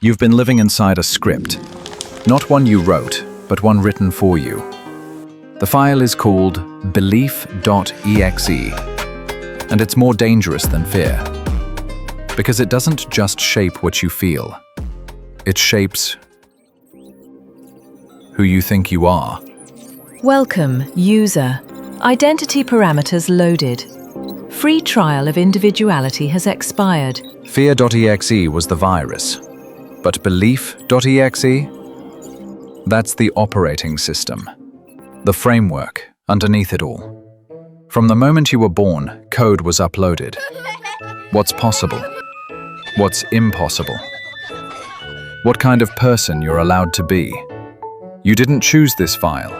You've been living inside a script. Not one you wrote, but one written for you. The file is called Belief.exe, and it's more dangerous than fear. Because it doesn't just shape what you feel. It shapes who you think you are. Welcome, user. Identity parameters loaded. Free trial of individuality has expired. Fear.exe was the virus. But Belief.exe? That's the operating system. The framework underneath it all. From the moment you were born, code was uploaded. What's possible? What's impossible? What kind of person you're allowed to be? You didn't choose this file.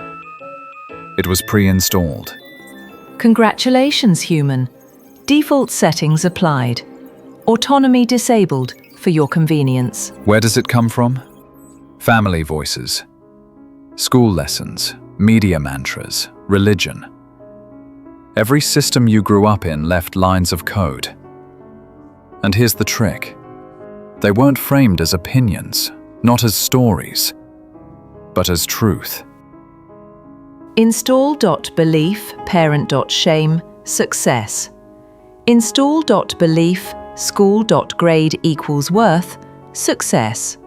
It was pre-installed. Congratulations, human. Default settings applied. Autonomy disabled for your convenience. Where does it come from? Family voices, school lessons, media mantras, religion. Every system you grew up in left lines of code. And here's the trick. They weren't framed as opinions, not as stories, but as truth. Install.belief, parent.shame, success. Install.belief, school.grade equals worth, success.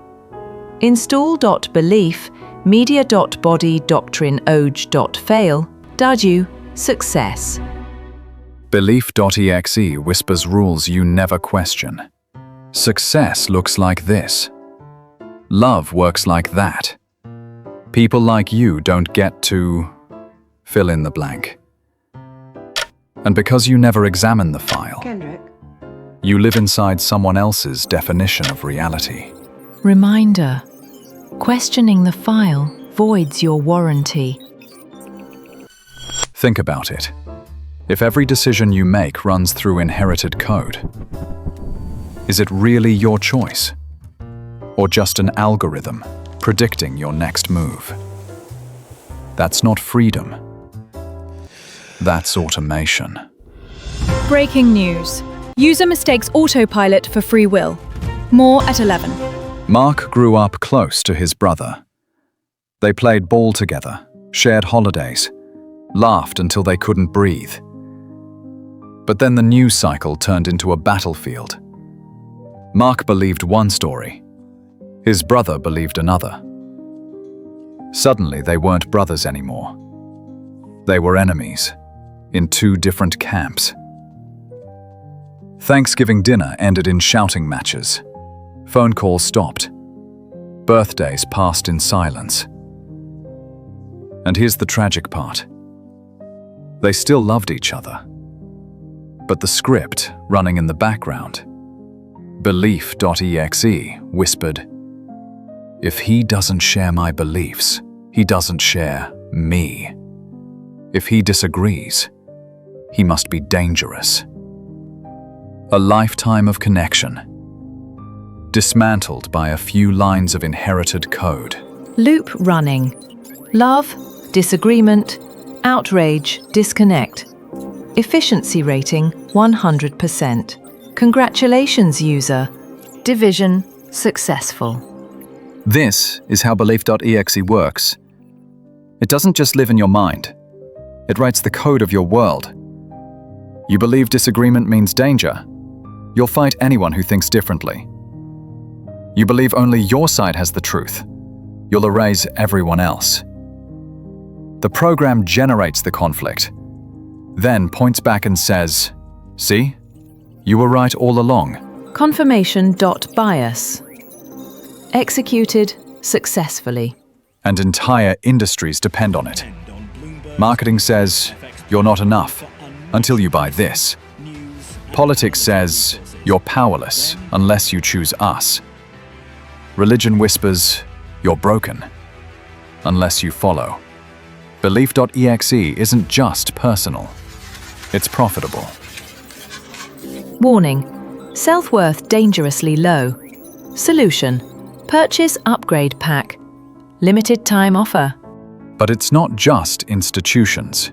Install.belief, media.body doctrine oj.fail, daju, success. Belief.exe whispers rules you never question. Success looks like this. Love works like that. People like you don't get to fill in the blank. And because you never examine the file, you live inside someone else's definition of reality. Reminder: questioning the file voids your warranty. Think about it. If every decision you make runs through inherited code, is it really your choice? Or just an algorithm predicting your next move? That's not freedom. That's automation. Breaking news. User mistakes autopilot for free will. More at 11. Mark grew up close to his brother. They played ball together, shared holidays, laughed until they couldn't breathe. But then the news cycle turned into a battlefield. Mark believed one story. His brother believed another. Suddenly, they weren't brothers anymore. They were enemies, in two different camps. Thanksgiving dinner ended in shouting matches. Phone calls stopped. Birthdays passed in silence. And here's the tragic part. They still loved each other. But the script running in the background, Belief.exe, whispered, "If he doesn't share my beliefs, he doesn't share me. If he disagrees, he must be dangerous." A lifetime of connection, dismantled by a few lines of inherited code. Loop running. Love, disagreement, outrage, disconnect. Efficiency rating 100%. Congratulations, user. Division successful. This is how Belief.exe works. It doesn't just live in your mind. It writes the code of your world. You believe disagreement means danger. You'll fight anyone who thinks differently. You believe only your side has the truth. You'll erase everyone else. The program generates the conflict, then points back and says, "See? You were right all along." Confirmation.bias. Executed successfully. And entire industries depend on it. Marketing says, "You're not enough until you buy this." Politics says, "You're powerless unless you choose us." Religion whispers, "You're broken unless you follow." Belief.exe isn't just personal. It's profitable. Warning: self-worth dangerously low. Solution: purchase upgrade pack. Limited time offer. But it's not just institutions.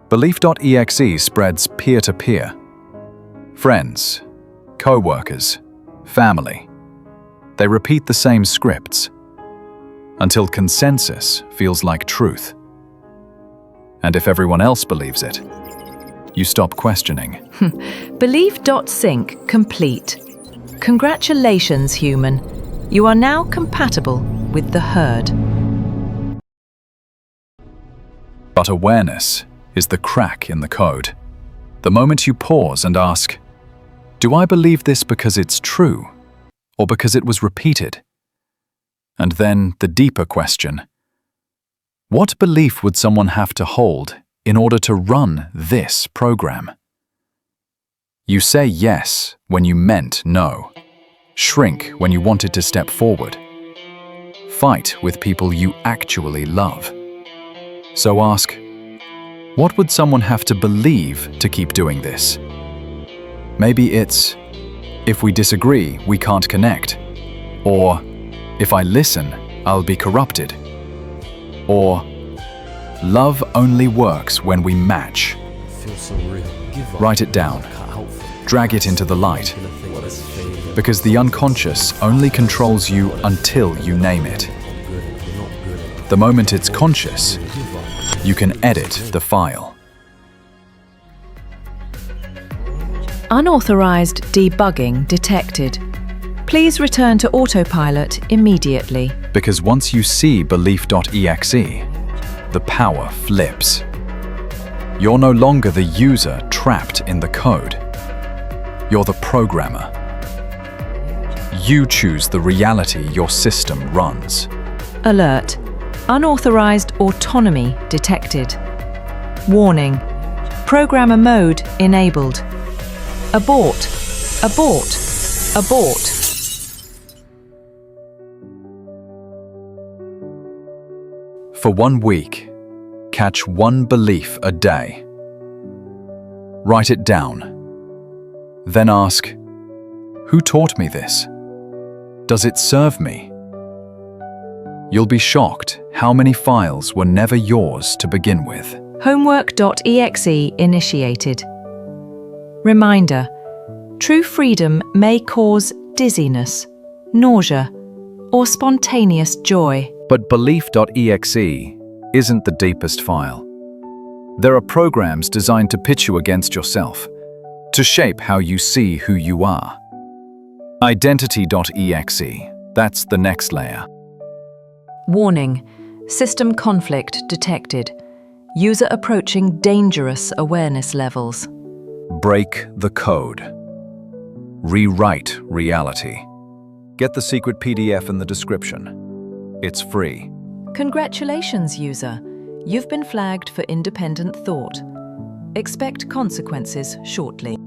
Belief.exe spreads peer-to-peer. Friends, co-workers, family. They repeat the same scripts until consensus feels like truth. And if everyone else believes it, you stop questioning. Belief.sync complete. Congratulations, human. You are now compatible with the herd. But awareness is the crack in the code. The moment you pause and ask, do I believe this because it's true, or because it was repeated? And then the deeper question, what belief would someone have to hold in order to run this program? You say yes when you meant no. Shrink when you wanted to step forward. Fight with people you actually love. So ask, what would someone have to believe to keep doing this? Maybe it's, if we disagree, we can't connect. Or, if I listen, I'll be corrupted. Or, love only works when we match. Write it down. Drag it into the light. Because the unconscious only controls you until you name it. The moment it's conscious, you can edit the file. Unauthorized debugging detected. Please return to autopilot immediately. Because once you see Belief.exe, the power flips. You're no longer the user trapped in the code. You're the programmer. You choose the reality your system runs. Alert. Unauthorized autonomy detected. Warning. Programmer mode enabled. Abort. Abort. Abort. For 1 week, catch one belief a day. Write it down. Then ask, who taught me this? Does it serve me? You'll be shocked how many files were never yours to begin with. Homework.exe initiated. Reminder. True freedom may cause dizziness, nausea, or spontaneous joy. But Belief.exe isn't the deepest file. There are programs designed to pit you against yourself, to shape how you see who you are. Identity.exe, that's the next layer. Warning. System conflict detected. User approaching dangerous awareness levels. Break the code. Rewrite reality. Get the secret PDF in the description. It's free. Congratulations, user. You've been flagged for independent thought. Expect consequences shortly.